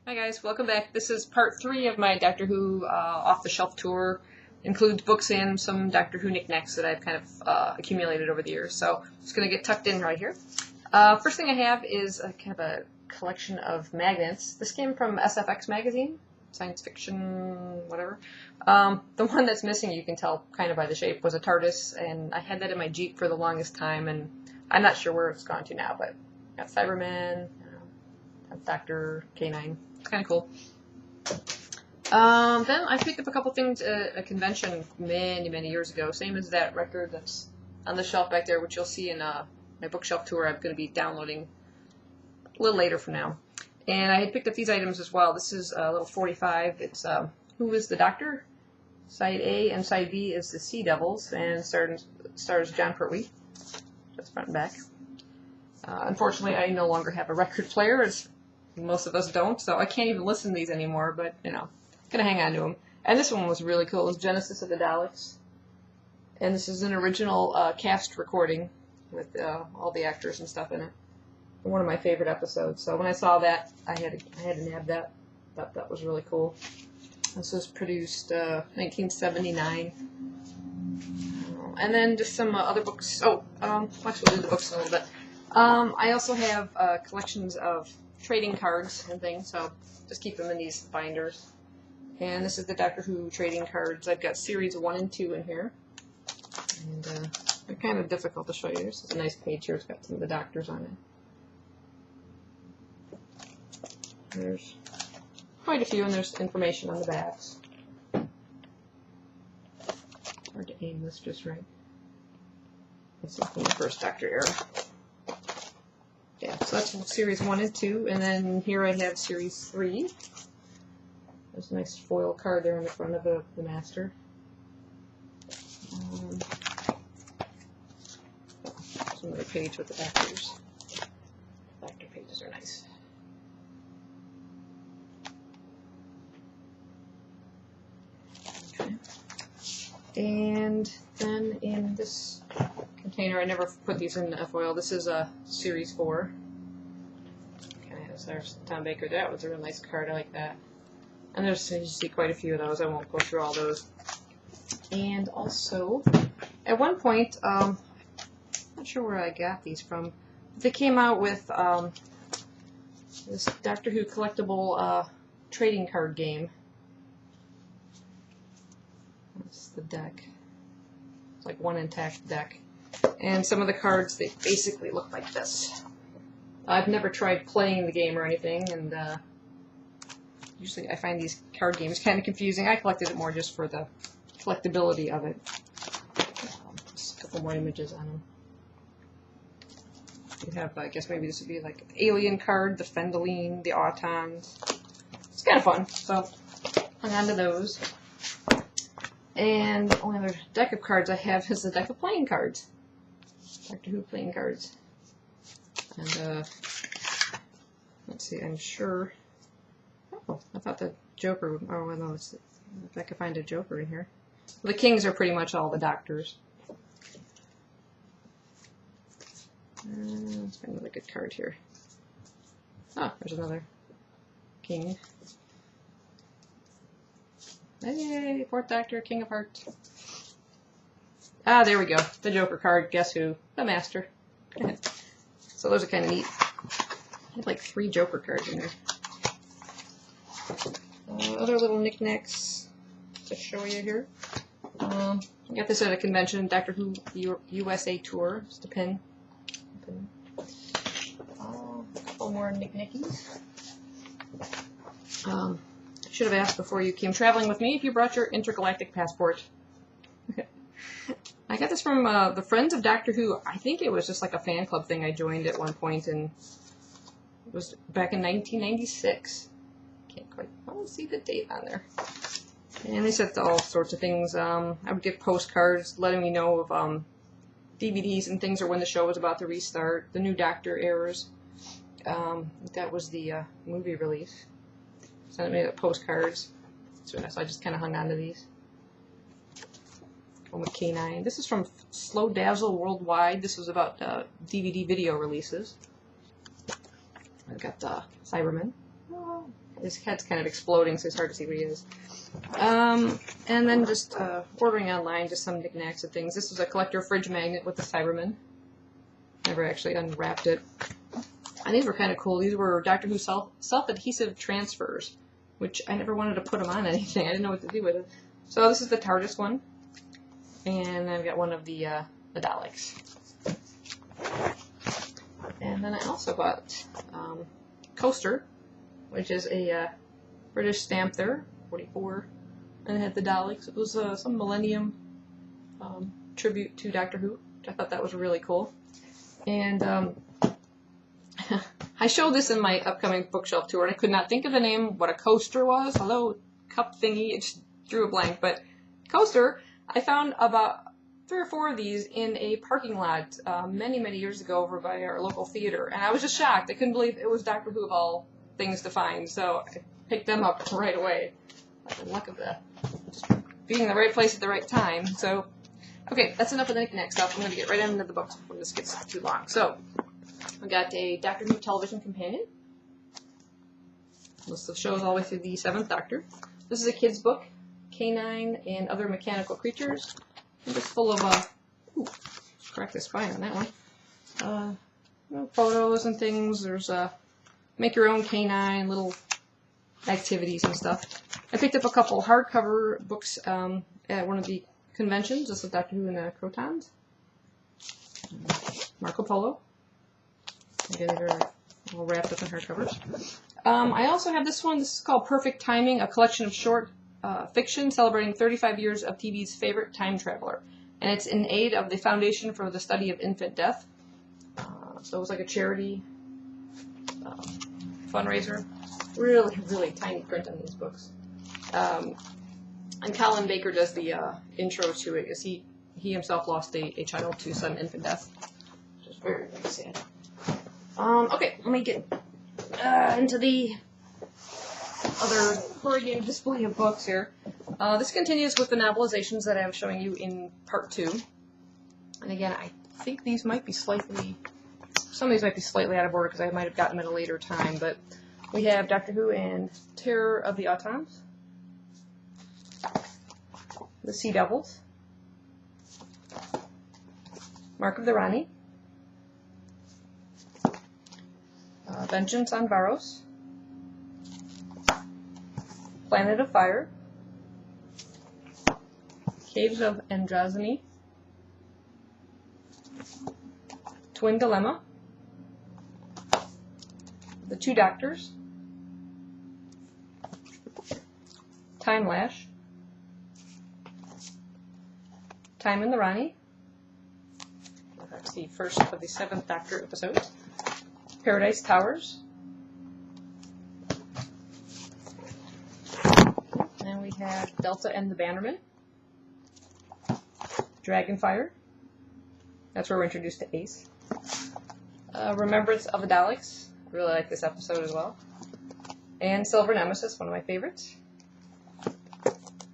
Hi guys, welcome back. This is part 3 of my Doctor Who off-the-shelf tour. Includes books and some Doctor Who knickknacks that I've kind of accumulated over the years. So I'm just going to get tucked in right here. First thing I have is kind of a collection of magnets. This came from SFX magazine, science fiction, whatever. The one that's missing, you can tell kind of by the shape, was a TARDIS, and I had that in my Jeep for the longest time, and I'm not sure where it's gone to now, but got Cyberman, Dr. K9. It's kind of cool. Then I picked up a couple things at a convention many years ago. Same as that record that's on the shelf back there, which you'll see in my bookshelf tour I'm going to be downloading a little later from now. And I had picked up these items as well. This is a little 45. It's Who is the Doctor? Side A and Side B is the Sea Devils, and stars Jon Pertwee. That's front and back. Unfortunately, I no longer have a record player, as most of us don't, so I can't even listen to these anymore, but, you know, gonna hang on to them. And this one was really cool. It was Genesis of the Daleks. And this is an original cast recording with all the actors and stuff in it. One of my favorite episodes. So when I saw that, I had to nab that. Thought that was really cool. This was produced 1979. And then just some other books. Actually, we'll do the books in a little bit. I also have collections of trading cards and things, so just keep them in these binders. And this is the Doctor Who trading cards. I've got series 1 and 2 in here. And they're kind of difficult to show you. This is a nice page here. It's got some of the doctors on it. There's quite a few, and there's information on the backs. Hard to aim this just right. This is from the first Doctor era. Yeah, so that's series 1 and 2, and then here I have series 3. There's a nice foil card there in the front of the Master. Another page with the Doctors. Doctor pages are nice. Okay. And then in this container, I never put these in foil. This is a series 4. There's Tom Baker. That was a real nice card. I like that. And there's, you see quite a few of those. I won't go through all those. And also, at one point, I'm not sure where I got these from. They came out with this Doctor Who collectible trading card game. That's the deck. It's like one intact deck. And some of the cards, they basically look like this. I've never tried playing the game or anything, and usually I find these card games kind of confusing. I collected it more just for the collectability of it. Just a couple more images on them. You have, I guess maybe this would be like an alien card, the Fendaline, the Autons. It's kind of fun, so hung on to those. And the only other deck of cards I have is the deck of playing cards. Doctor Who playing cards. And, let's see, I'm sure. Oh, I thought the Joker would. Oh, well, no, if I could find a Joker in here. Well, the Kings are pretty much all the Doctors. Let's find another good card here. Oh, there's another King. Hey, 4th Doctor, King of Hearts. Ah, there we go. The Joker card. Guess who? The Master. So those are kind of neat. I have like 3 Joker cards in there. Other little knickknacks to show you here. I got this at a convention, Doctor Who USA Tour. Just a pin. A couple more knickknackies. I should have asked before you came traveling with me if you brought your intergalactic passport. I got this from the Friends of Doctor Who. I think it was just like a fan club thing I joined at one point, and it was back in 1996. Can't quite see the date on there. And they said all sorts of things. I would get postcards letting me know of DVDs and things, or when the show was about to restart, the new Doctor errors. That was the movie release. Sent me the postcards. So I just kind of hung on to these. With K9. This is from Slow Dazzle Worldwide. This was about DVD video releases. I've got Cybermen. his head's kind of exploding, so it's hard to see what he is. And then just ordering online, just some knickknacks and things. This was a collector fridge magnet with the Cybermen. Never actually unwrapped it. And these were kind of cool. These were Doctor Who self-adhesive transfers, which I never wanted to put them on anything. I didn't know what to do with it. So this is the TARDIS one. And I've got one of the Daleks. And then I also bought Coaster, which is a British stamp there, 44, and it had the Daleks. It was some Millennium tribute to Doctor Who, which I thought that was really cool. And I showed this in my upcoming bookshelf tour, and I could not think of the name, what a coaster was. Hello, cup thingy, it just drew a blank. But Coaster, I found about 3 or 4 of these in a parking lot many, many years ago over by our local theater. And I was just shocked. I couldn't believe it was Doctor Who of all things to find. So I picked them up right away. Like the luck of just being in the right place at the right time. So, okay, that's enough of the knick-knack stuff. I'm going to get right into the books before this gets too long. So, I got a Doctor Who television companion. List of shows all the way through the 7th Doctor. This is a kid's book, K9 and Other Mechanical Creatures. And just full of, crack the spine on that one. Photos and things. There's make your own K9, little activities and stuff. I picked up a couple hardcover books at one of the conventions. This is Doctor Who and the Crotons. Marco Polo. Again, they're all wrapped up in hardcovers. I also have this one. This is called Perfect Timing, a collection of short fiction celebrating 35 years of TV's favorite time traveler. And it's in aid of the Foundation for the Study of Infant Death. So it was like a charity fundraiser. Really, really tiny print on these books. And Colin Baker does the intro to it, because he himself lost a child to sudden infant death. Which is very, very sad. Okay, let me get into the other Corrigan display of books here. This continues with the novelizations that I was showing you in part 2. And again, I think these might be some of these might be slightly out of order because I might have gotten them at a later time, but we have Doctor Who and Terror of the Autons, The Sea Devils, Mark of the Rani, Vengeance on Varos, Planet of Fire, Caves of Androzani, Twin Dilemma, The Two Doctors, Time Lash, Time in the Rani, that's the first of the 7th Doctor episodes, Paradise Towers, and we have Delta and the Bannerman, Dragonfire, that's where we're introduced to Ace, Remembrance of the Daleks, really like this episode as well, and Silver Nemesis, one of my favorites,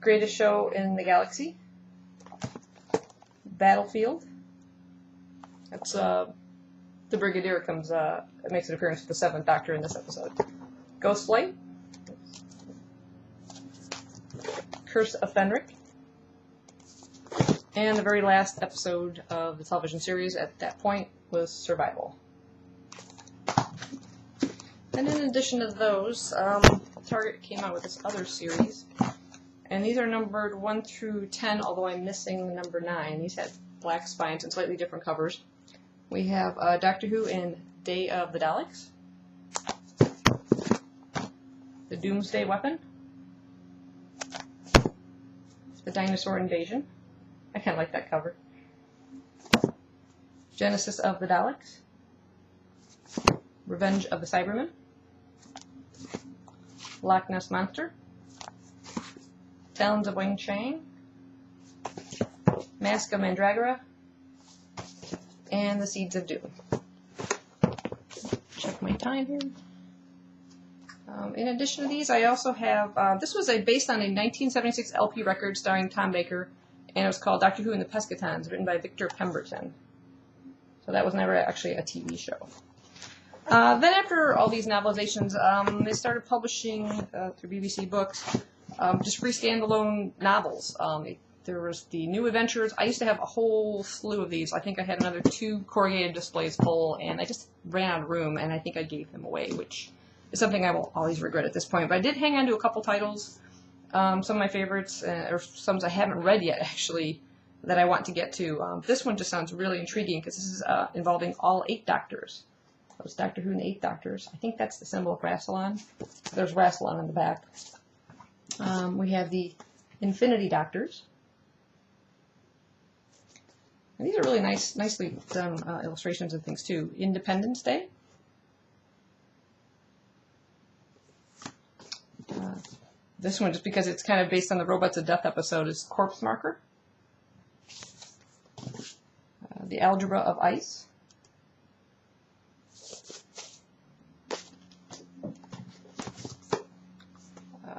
Greatest Show in the Galaxy, Battlefield, that's the Brigadier makes an appearance with the 7th Doctor in this episode, Ghost Flight, Curse of Fenric, and the very last episode of the television series at that point was Survival. And in addition to those, Target came out with this other series, and these are numbered 1 through 10, although I'm missing number 9. These had black spines and slightly different covers. We have Doctor Who and Day of the Daleks, The Doomsday Weapon, The Dinosaur Invasion. I kind of like that cover. Genesis of the Daleks, Revenge of the Cybermen, Loch Ness Monster, Talons of Wing Chang, Mask of Mandragora, and The Seeds of Doom. Check my time here. In addition to these, I also have, this was based on a 1976 LP record starring Tom Baker, and it was called Doctor Who and the Pescatons, written by Victor Pemberton. So that was never actually a TV show. Then after all these novelizations, they started publishing through BBC Books just free standalone novels. There was the New Adventures. I used to have a whole slew of these. I think I had another 2 corrugated displays full, and I just ran out of room, and I think I gave them away, which is something I will always regret at this point. But I did hang on to a couple titles, some of my favorites, or some I haven't read yet, actually, that I want to get to. This one just sounds really intriguing, because this is involving all 8 Doctors. That was Doctor Who and the 8 Doctors. I think that's the symbol of Rassilon. There's Rassilon on the back. We have the Infinity Doctors. And these are really nicely done illustrations and things too. Independence Day. This one, just because it's kind of based on the Robots of Death episode, is Corpse Marker. The Algebra of Ice.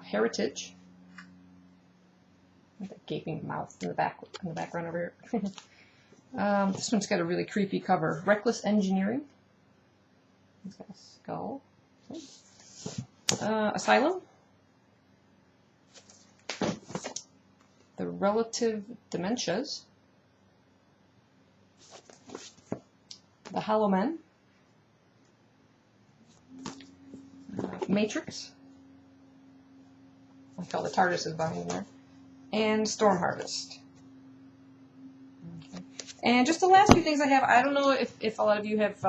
Heritage. The gaping mouth in the background over here. This one's got a really creepy cover. Reckless Engineering. It's got a skull. Asylum. The Relative Dementias. The Hollow Men. Matrix. I call the TARDIS is behind there. And Storm Harvest. Okay. And just the last few things I have, I don't know if a lot of you have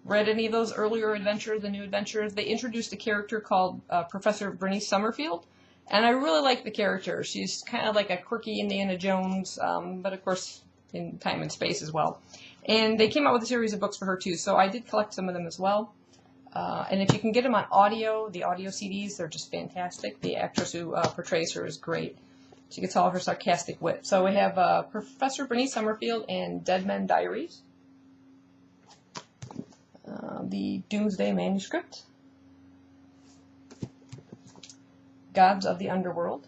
read any of those earlier adventures, the New Adventures. They introduced a character called Professor Bernice Summerfield. And I really like the character. She's kind of like a quirky Indiana Jones, but of course in time and space as well. And they came out with a series of books for her too, so I did collect some of them as well. And if you can get them on audio, the audio CDs, they're just fantastic. The actress who portrays her is great. She gets all of her sarcastic wit. So we have Professor Bernice Summerfield and Dead Men Diaries. The Doomsday Manuscript. Gods of the Underworld.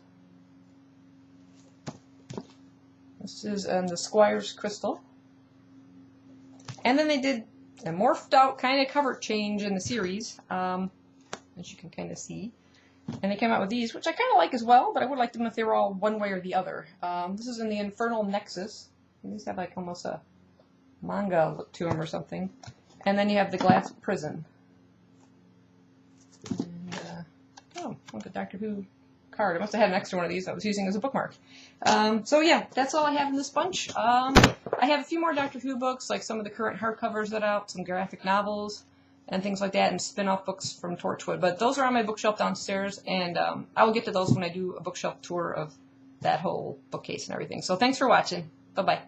This is the Squire's Crystal. And then they did a morphed out kind of cover change in the series, as you can kind of see. And they came out with these, which I kind of like as well, but I would like them if they were all one way or the other. This is in the Infernal Nexus. These have like almost a manga look to them or something. And then you have the Glass Prison. And, oh, look at Doctor Who card. I must have had an extra one of these I was using as a bookmark. So yeah, that's all I have in this bunch. I have a few more Doctor Who books, like some of the current hardcovers that are out, some graphic novels, and things like that, and spin-off books from Torchwood. But those are on my bookshelf downstairs, and I will get to those when I do a bookshelf tour of that whole bookcase and everything. So thanks for watching. Bye-bye.